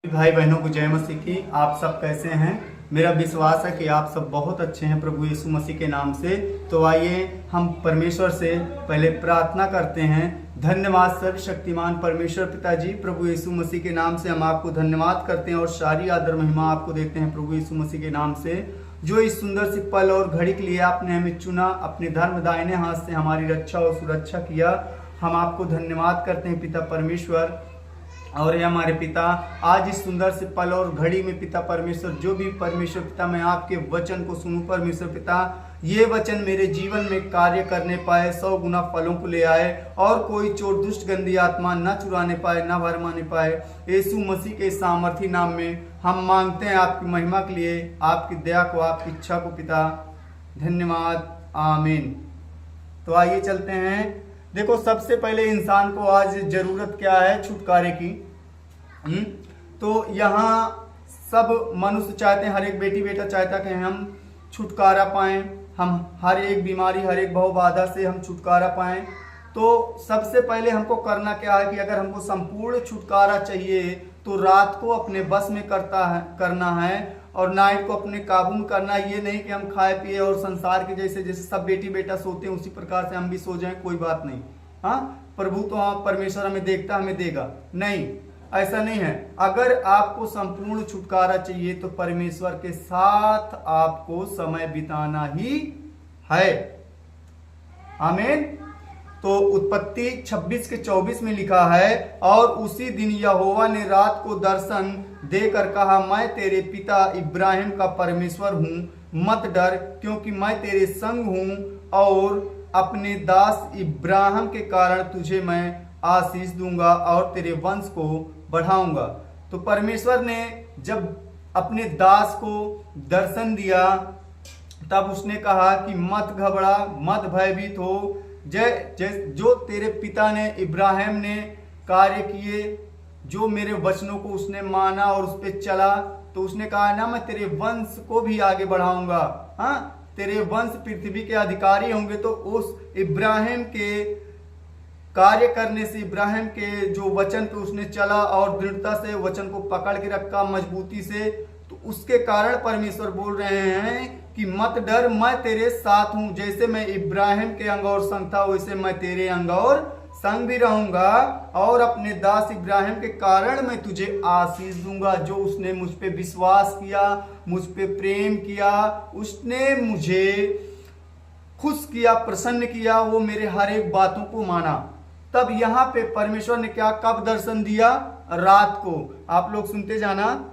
भाई बहनों को जय मसीह की। आप सब कैसे हैं? मेरा विश्वास है कि आप सब बहुत अच्छे हैं प्रभु यीशु मसीह के नाम से। तो आइए हम परमेश्वर से पहले प्रार्थना करते हैं। धन्यवाद सर्वशक्तिमान परमेश्वर पिताजी, प्रभु यीशु मसीह के नाम से हम आपको धन्यवाद करते हैं और सारी आदर महिमा आपको देते हैं प्रभु यीशु मसीह के नाम से, जो इस सुंदर सी पल और घड़ी के लिए आपने हमें चुना, अपने धर्म दाहिने हाथ से हमारी रक्षा और सुरक्षा किया। हम आपको धन्यवाद करते हैं पिता परमेश्वर। और ये हमारे पिता, आज इस सुंदर से पल और घड़ी में पिता परमेश्वर, जो भी परमेश्वर पिता मैं आपके वचन को सुनूं परमेश्वर पिता, ये वचन मेरे जीवन में कार्य करने पाए, 100 गुना फलों को ले आए और कोई चोर दुष्ट गंदी आत्मा न चुराने पाए, न भरमाने पाए। यीशु मसीह के सामर्थी नाम में हम मांगते हैं आपकी महिमा के लिए, आपकी दया को, आपकी इच्छा को पिता। धन्यवाद, आमीन। तो आइए चलते हैं। देखो, सबसे पहले इंसान को आज जरूरत क्या है? छुटकारे की। तो यहाँ सब मनुष्य चाहते हैं, हर एक बेटी बेटा चाहता कि हम छुटकारा पाएं, हम हर एक बीमारी, हर एक भव बाधा से हम छुटकारा पाएं। तो सबसे पहले हमको करना क्या है कि अगर हमको संपूर्ण छुटकारा चाहिए तो रात को अपने बस में करना है और नाइट को अपने काबू में करना है। ये नहीं कि हम खाए पिए और संसार के जैसे सब बेटी बेटा सोते हैं उसी प्रकार से हम भी सो जाएं, कोई बात नहीं। हाँ, प्रभु तो हाँ परमेश्वर हमें देखता, हमें देगा नहीं, ऐसा नहीं है। अगर आपको संपूर्ण छुटकारा चाहिए तो परमेश्वर के साथ आपको समय बिताना ही है। आमीन। तो उत्पत्ति 26:24 में लिखा है, और उसी दिन यहोवा ने रात को दर्शन देकर कहा, मैं तेरे पिता इब्राहिम का परमेश्वर हूँ, मत डर, क्योंकि मैं तेरे संग हूँ और अपने दास इब्राहिम के कारण तुझे मैं आशीष दूंगा और तेरे वंश को बढ़ाऊंगा। तो परमेश्वर ने जब अपने दास को दर्शन दिया तब उसने कहा कि मत घबरा, मत भयभीत हो। जो तेरे पिता ने, इब्राहिम ने कार्य किए, जो मेरे वचनों को उसने माना और उस पर चला, तो उसने कहा ना, मैं तेरे वंश को भी आगे बढ़ाऊंगा। हाँ, तेरे वंश पृथ्वी के अधिकारी होंगे। तो उस इब्राहिम के कार्य करने से, इब्राहिम के जो वचन पे उसने चला और दृढ़ता से वचन को पकड़ के रखा, मजबूती से, तो उसके कारण परमेश्वर बोल रहे हैं कि मत डर, मैं तेरे साथ हूं। जैसे मैं इब्राहिम के अंग और संग था, वैसे मैं तेरे अंग और संग भी रहूंगा और अपने दास इब्राहिम के कारण मैं तुझे आशीष दूंगा। जो उसने मुझ पे विश्वास किया, मुझ पे प्रेम किया, उसने मुझे खुश किया, प्रसन्न किया, वो मेरे हर एक बातों को माना। तब यहाँ पे परमेश्वर ने क्या, कब दर्शन दिया? रात को। आप लोग सुनते जाना,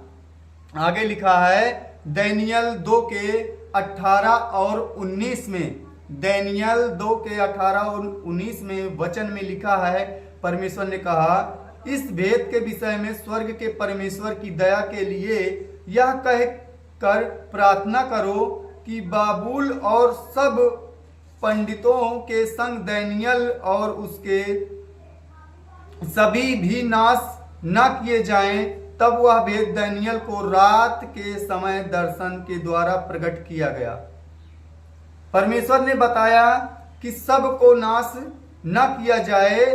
आगे लिखा है दानियेल 2:18 और 19 में। दानियेल 2:18 और 19 में वचन में लिखा है, परमेश्वर ने कहा, इस भेद के विषय में स्वर्ग के परमेश्वर की दया के लिए यह कह कर प्रार्थना करो कि बाबुल और सब पंडितों के संग दानियेल और उसके सभी भी नाश न किए जाएं। तब वह भेद दानियेल को रात के समय दर्शन के द्वारा प्रकट किया गया। परमेश्वर ने बताया कि सबको नाश न किया जाए।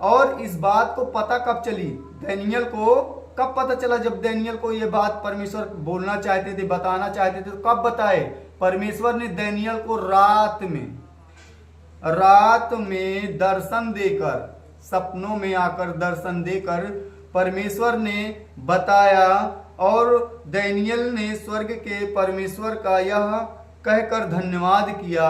और इस बात को पता कब चली? दानियेल को कब पता चला? जब दानियेल को ये बात परमेश्वर बोलना चाहते थे, बताना चाहते थे, तो कब बताए? परमेश्वर ने दानियेल को रात में दर्शन देकर, सपनों में आकर दर्शन देकर परमेश्वर ने बताया और दानियेल ने स्वर्ग के परमेश्वर का यह कहकर धन्यवाद किया।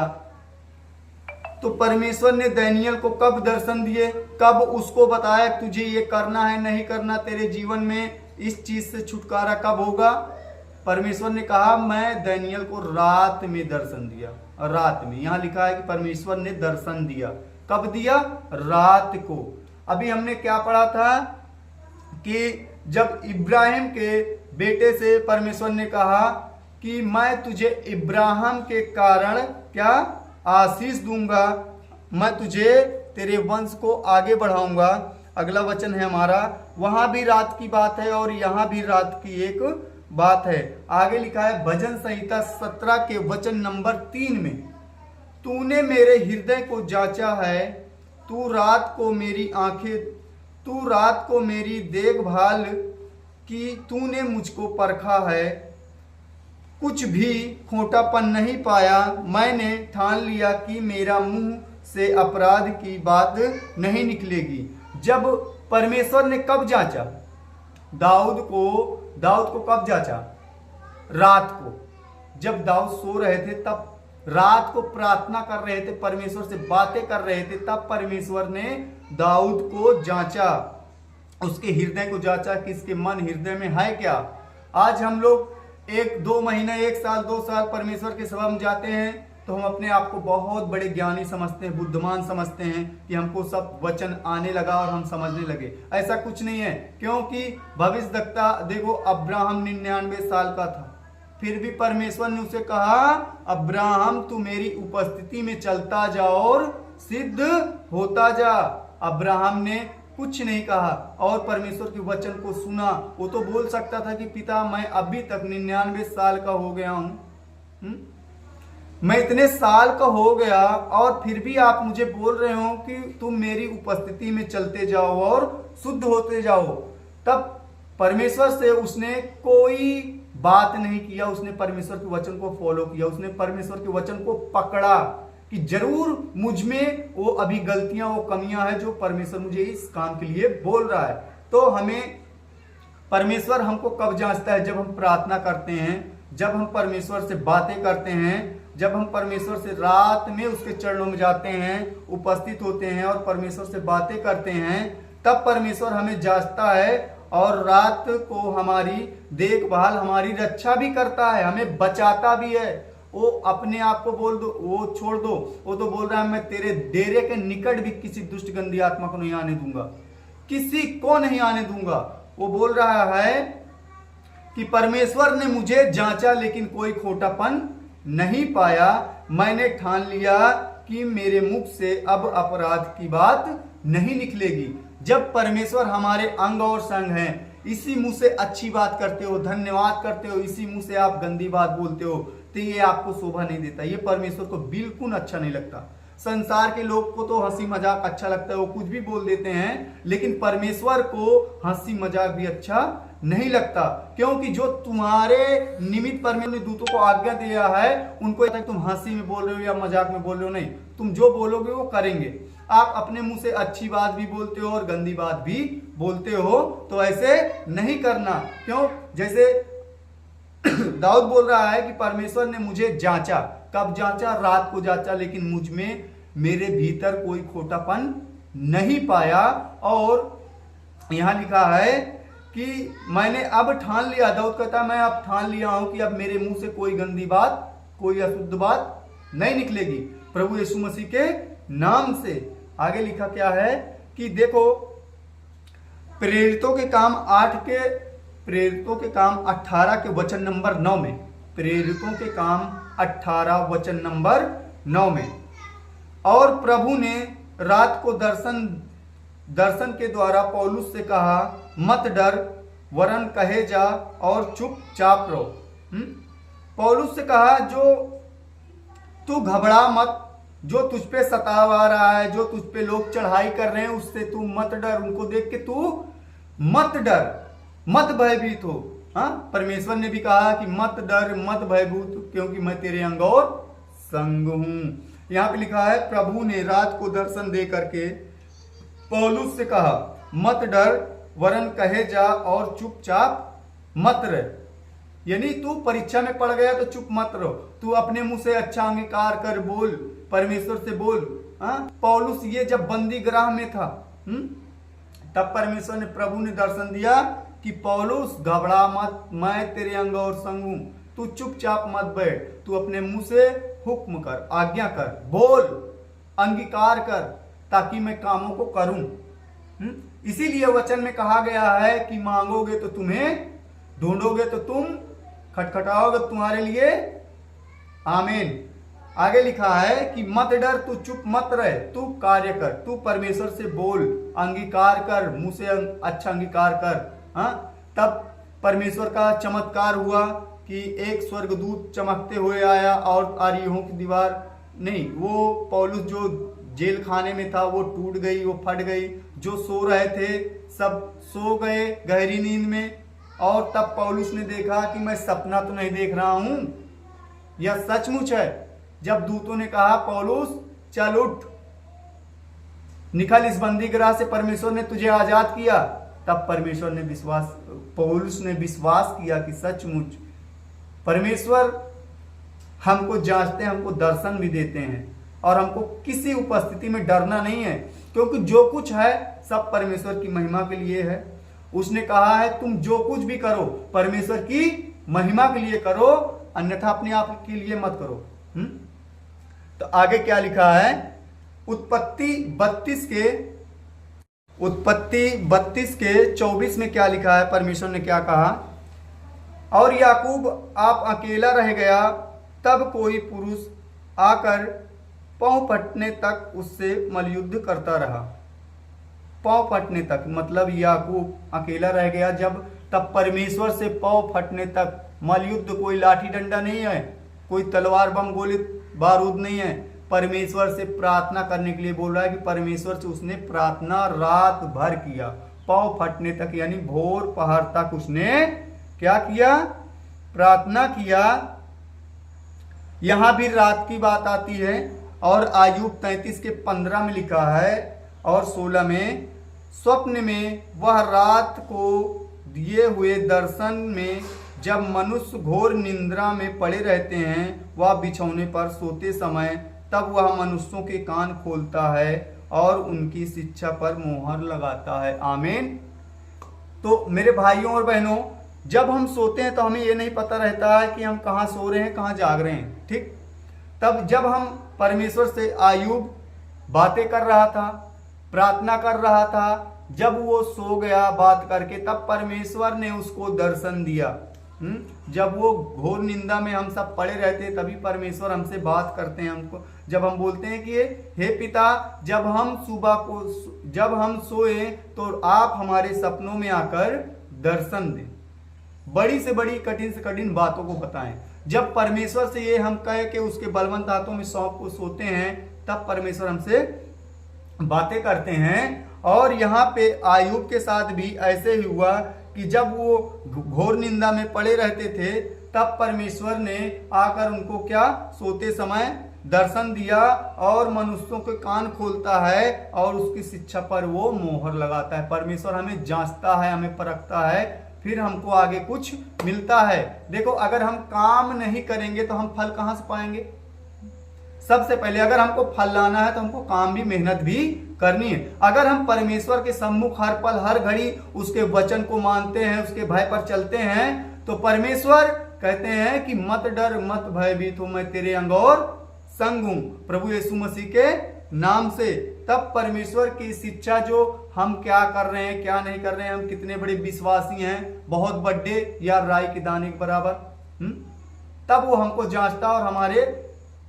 तो परमेश्वर ने दानियेल को कब दर्शन दिए, कब उसको बताया तुझे ये करना है, नहीं करना, तेरे जीवन में इस चीज से छुटकारा कब होगा? परमेश्वर ने कहा, मैं दानियेल को रात में दर्शन दिया। रात में, यहाँ लिखा है कि परमेश्वर ने दर्शन दिया। कब दिया? रात को। अभी हमने क्या पढ़ा था कि जब इब्राहिम के बेटे से परमेश्वर ने कहा कि मैं तुझे इब्राहिम के कारण क्या आशीष दूंगा, मैं तुझे, तेरे वंश को आगे बढ़ाऊंगा। अगला वचन है हमारा, वहां भी रात की बात है और यहां भी रात की एक बात है। आगे लिखा है भजन संहिता 17 के वचन नंबर 3 में, तूने मेरे हृदय को जांचा है, तू रात को मेरी देखभाल कि तूने मुझको परखा है, कुछ भी खोटापन नहीं पाया। मैंने ठान लिया कि मेरा मुंह से अपराध की बात नहीं निकलेगी। जब परमेश्वर ने कब जांचा दाऊद को कब जांचा? रात को, जब दाऊद सो रहे थे, तब रात को प्रार्थना कर रहे थे, परमेश्वर से बातें कर रहे थे, तब परमेश्वर ने दाऊद को जांचा, उसके हृदय को जांचा कि इसके मन हृदय में है क्या। आज हम लोग 1-2 महीने, 1 साल, 2 साल परमेश्वर के सभा में जाते हैं तो हम अपने आप को बहुत बड़े ज्ञानी समझते हैं, बुद्धिमान समझते हैं कि हमको सब वचन आने लगा और हम समझने लगे। ऐसा कुछ नहीं है, क्योंकि भविष्यद्वक्ता देखो, अब्राहम 99 साल का था, फिर भी परमेश्वर ने उसे कहा, अब्राहम तू मेरी उपस्थिति में चलता जा और सिद्ध होता जा। अब्राहम ने कुछ नहीं कहा और परमेश्वर के वचन को सुना। वो तो बोल सकता था कि पिता मैं अभी तक 99 साल का हो गया हूं, मैं इतने साल का हो गया और फिर भी आप मुझे बोल रहे हो कि तुम मेरी उपस्थिति में चलते जाओ और शुद्ध होते जाओ। तब परमेश्वर से उसने कोई बात नहीं किया, उसने परमेश्वर के वचन को फॉलो किया, उसने परमेश्वर के वचन को पकड़ा कि जरूर मुझ में वो अभी गलतियां, वो कमियां हैं जो परमेश्वर मुझे इस काम के लिए बोल रहा है। तो हमें परमेश्वर हमको कब जांचता है? जब हम प्रार्थना करते हैं, जब हम परमेश्वर से बातें करते हैं, जब हम परमेश्वर से रात में उसके चरणों में जाते हैं, उपस्थित होते हैं और परमेश्वर से बातें करते हैं, तब परमेश्वर हमें जांचता है और रात को हमारी देखभाल, हमारी रक्षा भी करता है, हमें बचाता भी है। वो अपने आप को बोल दो, वो छोड़ दो, वो तो बोल रहा है मैं तेरे डेरे के निकट भी किसी दुष्ट गंदी आत्मा को नहीं आने दूंगा, किसी को नहीं आने दूंगा। वो बोल रहा है कि परमेश्वर ने मुझे जांचा लेकिन कोई खोटापन नहीं पाया। मैंने ठान लिया कि मेरे मुख से अब अपराध की बात नहीं निकलेगी। जब परमेश्वर हमारे अंग और संग हैं, इसी मुंह से अच्छी बात करते हो, धन्यवाद करते हो, इसी मुंह से आप गंदी बात बोलते हो, तो ये आपको शोभा नहीं देता, ये परमेश्वर को बिल्कुल अच्छा नहीं लगता। संसार के लोग को तो हंसी मजाक अच्छा लगता है, वो कुछ भी बोल देते हैं, लेकिन परमेश्वर को हंसी मजाक भी अच्छा नहीं लगता, क्योंकि जो तुम्हारे निमित्त परमेश्वर ने दूतों को आज्ञा दिया है, उनको तुम हंसी में बोल रहे हो या मजाक में बोल रहे हो, नहीं, तुम जो बोलोगे वो करेंगे। आप अपने मुंह से अच्छी बात भी बोलते हो और गंदी बात भी बोलते हो, तो ऐसे नहीं करना। क्यों? जैसे दाऊद बोल रहा है कि परमेश्वर ने मुझे जांचा, कब जांचा? रात को जांचा, लेकिन मुझ में, मेरे भीतर कोई खोटापन नहीं पाया। और यहां लिखा है कि मैंने अब ठान लिया, दाऊद कहता है मैं अब ठान लिया हूं कि अब मेरे मुंह से कोई गंदी बात, कोई अशुद्ध बात नहीं निकलेगी, प्रभु यीशु मसीह के नाम से। आगे लिखा क्या है कि देखो, प्रेरितों के काम 18 के वचन नंबर 9 में, प्रेरितों के काम 18 वचन नंबर 9 में, और प्रभु ने रात को दर्शन के द्वारा पौलुस से कहा, मत डर, वरन कहे जा और चुपचाप रहो। पौलुस से कहा, जो तू घबरा मत, जो तुझ पे सतावा रहा है, जो तुझ पे लोग चढ़ाई कर रहे हैं, उससे तू मत डर, उनको देख के तू मत डर, मत भयभीत हो। हाँ, परमेश्वर ने भी कहा कि मत डर, मत भयभूत, क्योंकि मैं तेरे अंग और संग हूं। यहां पे लिखा है, प्रभु ने रात को दर्शन दे करके पौलुस से कहा, मत डर, वरन कहे जा और चुपचाप मत रह। यानी तू परीक्षा में पड़ गया तो चुप मत रहो, तू अपने मुंह से अच्छा अंगीकार कर बोल, परमेश्वर से बोल। पौलुस ये जब बंदी गृह में था, तब परमेश्वर ने, प्रभु ने दर्शन दिया कि पौलुस घबरा मत, मैं तेरे अंग और संग हूं, तू चुपचाप मत बैठ, तू अपने मुंह से हुक्म कर, आज्ञा कर, बोल, अंगीकार कर, ताकि मैं कामों को करूं। इसीलिए वचन में कहा गया है कि मांगोगे तो तुम्हें, ढूंढोगे तो तुम, खटखटाओगे तुम्हारे लिए आमीन। आगे लिखा है कि मत डर, तू चुप मत रहे, तू कार्य कर, तू परमेश्वर से बोल, अंगीकार कर, मुंह से अच्छा अंगीकार कर। तब परमेश्वर का चमत्कार हुआ कि एक स्वर्गदूत चमकते हुए आया और आरियों की दीवार नहीं, वो पौलुस जो जेल खाने में था वो टूट गई, वो फट गई, जो सो रहे थे सब सो गए गहरी नींद में, और तब पौलुस ने देखा कि मैं सपना तो नहीं देख रहा हूं, यह सचमुच है। जब दूतों ने कहा पौलुस चल उठ, निकल इस बंदी गृह से, परमेश्वर ने तुझे आजाद किया, तब पौलुस ने विश्वास किया कि सचमुच परमेश्वर हमको जांचते हैं, हमको दर्शन भी देते हैं और हमको किसी उपस्थिति में डरना नहीं है, क्योंकि जो कुछ है सब परमेश्वर की महिमा के लिए है। उसने कहा है तुम जो कुछ भी करो परमेश्वर की महिमा के लिए करो, अन्यथा अपने आप के लिए मत करो। तो आगे क्या लिखा है, उत्पत्ति 32 के 24 में क्या लिखा है, परमेश्वर ने क्या कहा, और याकूब आप अकेला रह गया, तब कोई पुरुष आकर पांव फटने तक उससे मलयुद्ध करता रहा। पांव फटने तक मतलब याकूब अकेला रह गया जब, तब परमेश्वर से पांव फटने तक मलयुद्ध, कोई लाठी डंडा नहीं है, कोई तलवार बम गोली बारूद नहीं है, परमेश्वर से प्रार्थना करने के लिए बोल रहा है कि परमेश्वर से उसने प्रार्थना रात भर किया, पांव फटने तक यानी भोर पहर तक उसने क्या किया, प्रार्थना किया। यहां भी रात की बात आती है और आयुब 33 के 15 में लिखा है और 16 में, स्वप्न में वह रात को दिए हुए दर्शन में जब मनुष्य घोर निंद्रा में पड़े रहते हैं, वह बिछौने पर सोते समय, तब वह मनुष्यों के कान खोलता है और उनकी शिक्षा पर मोहर लगाता है। आमीन। तो मेरे भाइयों और बहनों, जब हम सोते हैं तो हमें यह नहीं पता रहता है कि हम कहाँ सो रहे हैं, कहाँ जाग रहे हैं, ठीक। तब जब हम परमेश्वर से, आयुब बातें कर रहा था, प्रार्थना कर रहा था, जब वो सो गया बात करके, तब परमेश्वर ने उसको दर्शन दिया। जब वो घोर निंदा में हम सब पड़े रहते हैं, तभी परमेश्वर हमसे बात करते हैं। हमको जब हम बोलते हैं कि हे पिता, जब हम सोए तो आप हमारे सपनों में आकर दर्शन दें, बड़ी से बड़ी कठिन से कठिन बातों को बताएं। जब परमेश्वर से ये हम कहे कि उसके बलवंत हाथों में सौंप को सोते हैं, तब परमेश्वर हमसे बातें करते हैं। और यहाँ पे आयुब के साथ भी ऐसे ही हुआ कि जब वो घोर निंदा में पड़े रहते थे, तब परमेश्वर ने आकर उनको क्या, सोते समय दर्शन दिया और मनुष्यों के कान खोलता है और उसकी शिक्षा पर वो मोहर लगाता है। परमेश्वर हमें जांचता है, हमें परखता है, फिर हमको आगे कुछ मिलता है। देखो, अगर हम काम नहीं करेंगे तो हम फल कहां से पाएंगे। सबसे पहले अगर हमको फल लाना है तो हमको काम भी, मेहनत भी करनी है। अगर हम परमेश्वर के सम्मुख हर पल हर घड़ी उसके वचन को मानते हैं, उसके भय पर चलते हैं, तो परमेश्वर कहते हैं कि मत डर मत भयभीत हो, मैं तेरे अंग और संग हूं, प्रभु यीशु मसीह के नाम से। तब परमेश्वर की शिक्षा, जो हम क्या कर रहे हैं क्या नहीं कर रहे हैं, हम कितने बड़े विश्वासी हैं, बहुत बड़े या राई के दाने के बराबर, तब वो हमको जांचता और हमारे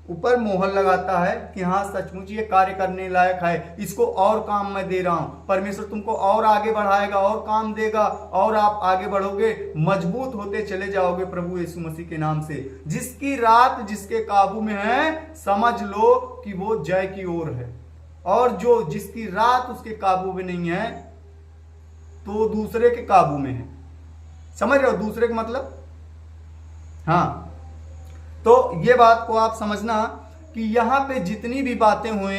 ऊपर मोहर लगाता है कि हाँ सचमुच ये कार्य करने लायक है, इसको और काम मैं दे रहा हूं। परमेश्वर तुमको और आगे बढ़ाएगा और काम देगा और आप आगे बढ़ोगे, मजबूत होते चले जाओगे प्रभु यीशु मसीह के नाम से। जिसकी रात जिसके काबू में है, समझ लो कि वो जय की ओर है, और जो जिसकी रात उसके काबू में नहीं है तो दूसरे के काबू में है। समझ रहे हो दूसरे का मतलब? हाँ, तो ये बात को आप समझना कि यहां पे जितनी भी बातें हुई,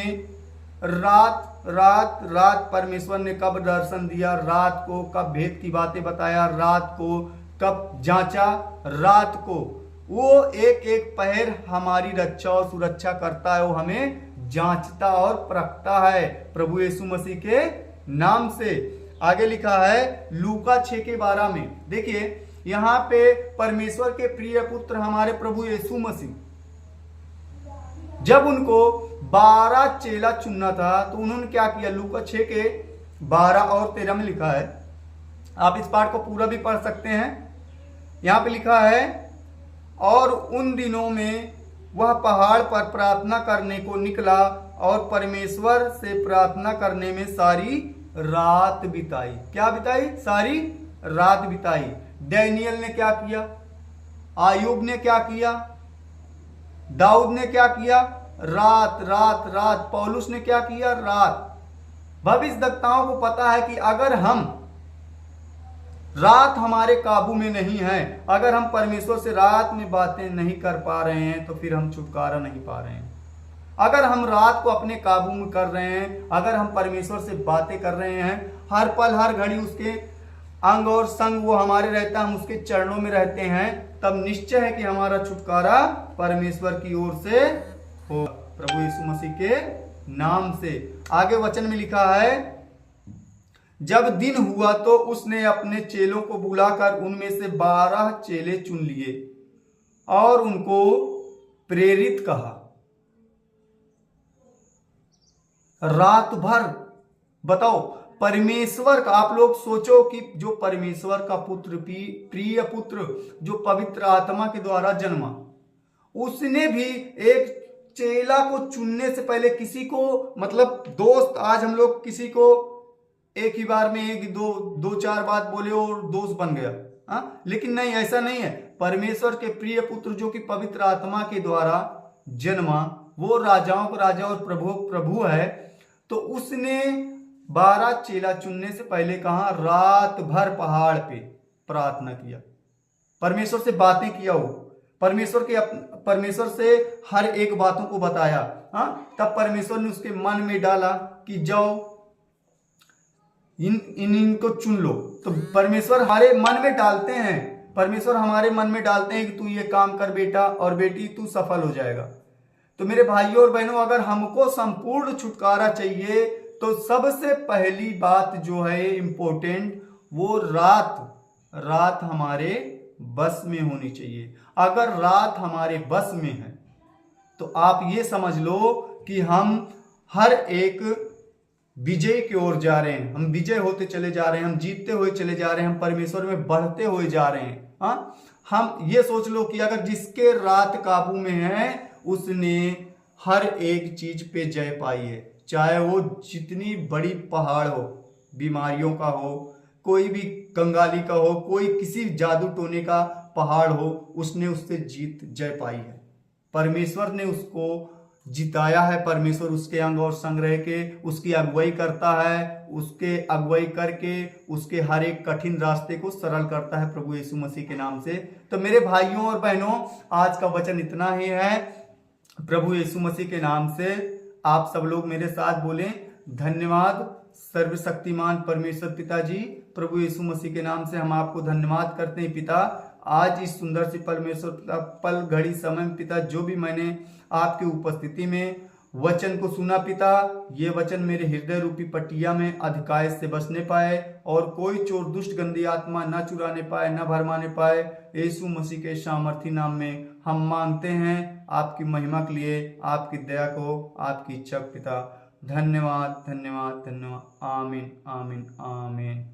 रात रात रात परमेश्वर ने कब दर्शन दिया, रात को कब भेद की बातें बताया, रात को कब जांचा, रात को वो एक एक पहर हमारी रक्षा और सुरक्षा करता है, वो हमें जांचता और परखता है प्रभु यीशु मसीह के नाम से। आगे लिखा है लूका 6 के 12 में, देखिए यहां पे परमेश्वर के प्रिय पुत्र हमारे प्रभु यीशु मसीह, जब उनको 12 चेला चुनना था तो उन्होंने क्या किया। लूका 6 के 12 और 13 में लिखा है, आप इस पाठ को पूरा भी पढ़ सकते हैं। यहां पे लिखा है, और उन दिनों में वह पहाड़ पर प्रार्थना करने को निकला और परमेश्वर से प्रार्थना करने में सारी रात बिताई। क्या बिताई? सारी रात बिताई। डैनियल ने क्या किया, आयुब ने क्या किया, दाऊद ने क्या किया, रात रात रात। पौलुस ने क्या किया, रात। भविष्यद्वक्ताओं को पता है कि अगर हम रात हमारे काबू में नहीं है। अगर हम परमेश्वर से रात में बातें नहीं कर पा रहे हैं तो फिर हम छुटकारा नहीं पा रहे हैं। अगर हम रात को अपने काबू में कर रहे हैं, अगर हम परमेश्वर से बातें कर रहे हैं, हर पल हर घड़ी उसके अंग और संग वो हमारे रहता है, हम उसके चरणों में रहते हैं, तब निश्चय है कि हमारा छुटकारा परमेश्वर की ओर से हो, प्रभु यीशु मसीह के नाम से। आगे वचन में लिखा है, जब दिन हुआ तो उसने अपने चेलों को बुलाकर उनमें से 12 चेले चुन लिए और उनको प्रेरित कहा। रात भर, बताओ, परमेश्वर का, आप लोग सोचो कि जो परमेश्वर का पुत्र, प्रिय पुत्र, जो पवित्र आत्मा के द्वारा जन्मा, उसने भी एक चेला को चुनने से पहले किसी को, मतलब दोस्त, आज हम लोग किसी को एक ही बार में एक दो चार बात बोले और दोस्त बन गया, हाँ, लेकिन नहीं, ऐसा नहीं है। परमेश्वर के प्रिय पुत्र जो कि पवित्र आत्मा के द्वारा जन्मा, वो राजाओं का राजा और प्रभु है, तो उसने 12 चेला चुनने से पहले कहा, रात भर पहाड़ पे प्रार्थना किया, परमेश्वर से बातें किया, वो परमेश्वर से हर एक बातों को बताया, हाँ, तब परमेश्वर ने उसके मन में डाला कि जाओ इनको चुन लो। तो परमेश्वर हमारे मन में डालते हैं, परमेश्वर हमारे मन में डालते हैं कि तू ये काम कर बेटा और बेटी, तू सफल हो जाएगा। तो मेरे भाइयों और बहनों, अगर हमको संपूर्ण छुटकारा चाहिए तो सबसे पहली बात जो है इम्पोर्टेंट, वो रात हमारे बस में होनी चाहिए। अगर रात हमारे बस में है तो आप ये समझ लो कि हम हर एक विजय की ओर जा रहे हैं, हम विजय होते चले जा रहे हैं, हम जीतते हुए चले जा रहे हैं, हम परमेश्वर में बढ़ते हुए जा रहे हैं। हाँ, हम ये सोच लो कि अगर जिसके रात काबू में है उसने हर एक चीज पे जय पाई है, चाहे वो जितनी बड़ी पहाड़ हो, बीमारियों का हो, कोई भी कंगाली का हो, कोई किसी जादू टोने का पहाड़ हो, उसने उससे जय पाई है। परमेश्वर ने उसको जिताया है। परमेश्वर उसके अंग और संग रह के उसकी अगुवाई करता है, उसके अगुवाई करके उसके हर एक कठिन रास्ते को सरल करता है प्रभु यीशु मसीह के नाम से। तो मेरे भाइयों और बहनों, आज का वचन इतना ही है। प्रभु यीशु मसीह के नाम से आप सब लोग मेरे साथ बोलें, धन्यवाद सर्वशक्तिमान परमेश्वर पिताजी। प्रभु यीशु मसीह के नाम से हम आपको धन्यवाद करते हैं पिता। आज इस सुंदर सी परमेश्वर पल घड़ी समय में पिता, जो भी मैंने आपकी उपस्थिति में वचन को सुना पिता, ये वचन मेरे हृदय रूपी पटिया में अधिकाय से बसने पाए और कोई चोर दुष्ट गंदी आत्मा न चुराने पाए, न भरमाने पाए। यीशु मसीह के सामर्थी नाम में हम मांगते हैं, आपकी महिमा के लिए, आपकी दया को, आपकी इच्छा पिता। धन्यवाद धन्यवाद धन्यवाद। आमीन आमीन आमीन।